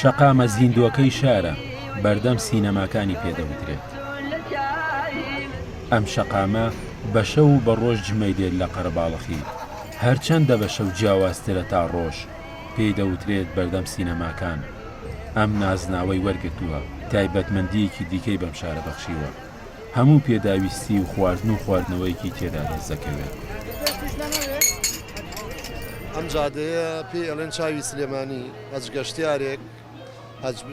شەقامە زیندووەکەی شارە بەردەم سینەماکانی پێدەوترێت. ئەم شەقامە بە شەو و بە ڕۆژ جمەی دێت لە قەرەباڵغی، هەرچەندە بە شەو جیاوازترە تا ڕۆژ، پێی دەوترێت بەردەم سینەماکان. ئەم نازناوەی وەرگتووە، تایبەتمەندیەکی دیکەی بەم شارە بەخشیوە، هەموو پێداویستی و خواردن و خواردنەوەیکی تێدا دەست دەکەوێت. ئەم جادەیە پێی ئەڵێن چاوی سلێمانی هەجگەشتیارێک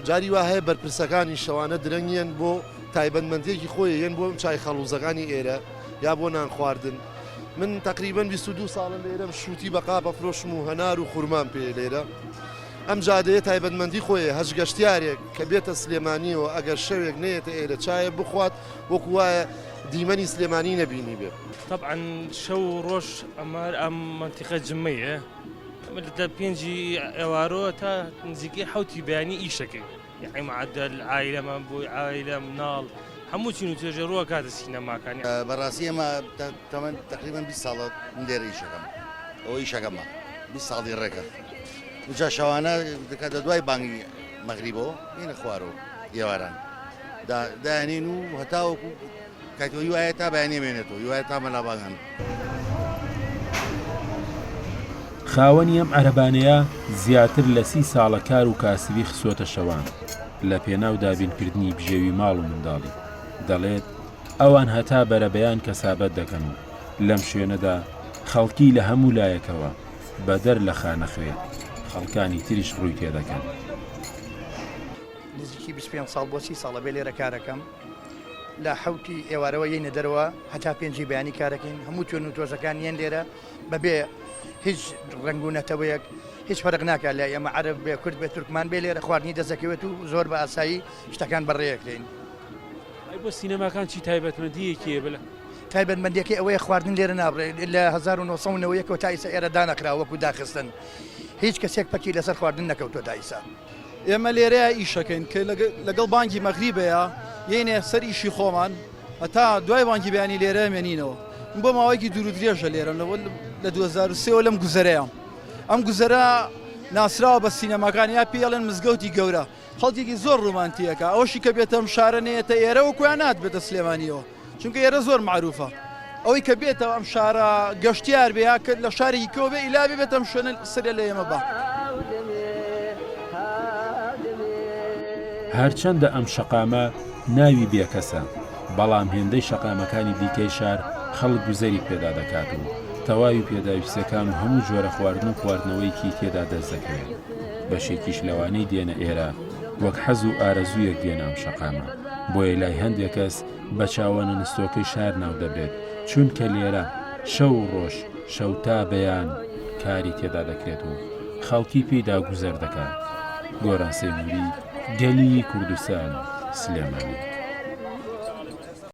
جاری وا هەیە بەرپرسەکانی شەوانە درەنگیان بۆ تایبەتمەندیەکی خۆی یەن بۆ چای خەڵوزەکانی ئێرە یا بۆ نان خواردن. من تقریبا 22 ساڵم لێرەم شووتی بەقا بەفرۆشم و هەنار و خوورمان پێ لێرە. ئەم جادەیە تایبەتمەندی خۆیە هەجگەشتیارێک کە بێتە سلێمانیەوە ئەگەر شەوێک نێتە ئێرە چایە بخوات وەکو وایە دیمەنی سلێمانی نەبینی بێت. طبعا شەو ڕۆژ ئەم منتیقە جمەیە لە پێنجی ئێوارۆ تا نزیکەی حوتی بەیانی ئیشەکەی، یعنی معدل عایلەمان بۆی عایلە مناڵ هەموو چین و توێژە ڕووە کاتە سینەماکانی. بەڕاستی ئەمە تقریبا 20 ساڵە لێرە ئیشەکەم، ئەوە ئیشەکەمە 20 ساڵی ڕێکە. جا شەوانە دەکاتە دوای بانگی مەغریبەوە هێنە خوارەوە ئێواران دایانین و هەتاوەکو کاتەوە یوایە تا بەیانی مێنێتەوە، یوایە تا مەلابانگان. خاوەنی ئەم عەرەبانەیە زیاتر لە 30 ساڵە کار و کاسبی خسۆتە شەوان لە پێناو دابینکردنی بژێوی ماڵ و منداڵی. دەڵێت ئەوان هەتا بەرەبەیان کەسابەت دەکەن و لەم شوێنەدا خەڵکی لە هەموو لایەکەوە بەدەر لە خانەخوێت خەڵکانی تریش ڕووی تێدەکەن. نزیکی 25 ساڵ بۆ 30 ساڵە بێ لێرە کارەکەم، لە حوتی ئێوارەوە یەنە دەرەوە هەتا پێنجی بەیانی کارەکەین، هەموو توێن و تۆزەکان یەن لێرە بەبێ هیچ ڕنگونەتەوەیەک هیچ فەرق ناکات لە ئێمە عەرەب بێ کورد بێ تورکمان بێ لێرە خواردنی دەستەکەوێت و زۆر بە ئاسایی شتەکان بەڕێیەکرێن. بۆ سینەماکان چی تایبەتمەندیەکیە بڵێ؟ تایبەتمەندیەکەی ئەوەیە خواردن لێرە نابڕێت لە 1990ەوەیەکەوە تا ئێستا ئێرە دانەکرا وەکو داخستن، هیچ کەسێک پەکی لەسەر خواردن نەکەوتۆ تا ئێستا. ئێمە لێرەیە ئیشەکەین کە لەگەڵ بانگی مەغریبەیە یەنێ سەر ئیشی خۆمان هەتا دوای بانگی بەیانی لێرە مێنینەوە. بۆ ماوەیەکی دوور و درێژە لێرە لە 2023 لەم گوزەرەیە. ئەم گوزەرە ناسراوە بە سینەماکان یا پێڵێن مزگەوتی گەورە، خەڵکێکی زۆر ڕومانتیەکە، ئەوەشی کە بێتە ئەم شارە نێتە ئێرە وەکویان نات بێتە سلێمانیەوە، چونکە ئێرە زۆر معروفە. ئەوەی کە بێتەوە ئەم شارە گەشتیار بێ کە لە شارێکی کەوە بێ ئیلا بێتە ئەم شوێنە سرێ لە ئێمە بە. هەرچەندە ئەم شەقامە ناوی بێکەسە، بەڵام هێندەی شەقامەکانی دیکەی شار خەڵک گوزەری پێدا دەکات و تەواوی پێداویستەکان و هەموو جۆرە خواردن و خواردنەوەیکی تێدا دەست دەکەوێت. بەشێکیش لەوانەی دێنە ئێرە وەک حەز و ئارەزوویەک دێنە ئەم شەقامە، بۆیە لای هەندێک کەس بە چاوەنە نستۆکەی شار ناو دەبرێت، چونکە لێرە شەو و ڕۆژ شەو تا بەیان کاری تێدا دەکرێت و خەڵکی پێیدا گوزەر دەکات. گۆران سەیموری، گەلی کوردستان، سلێمانی.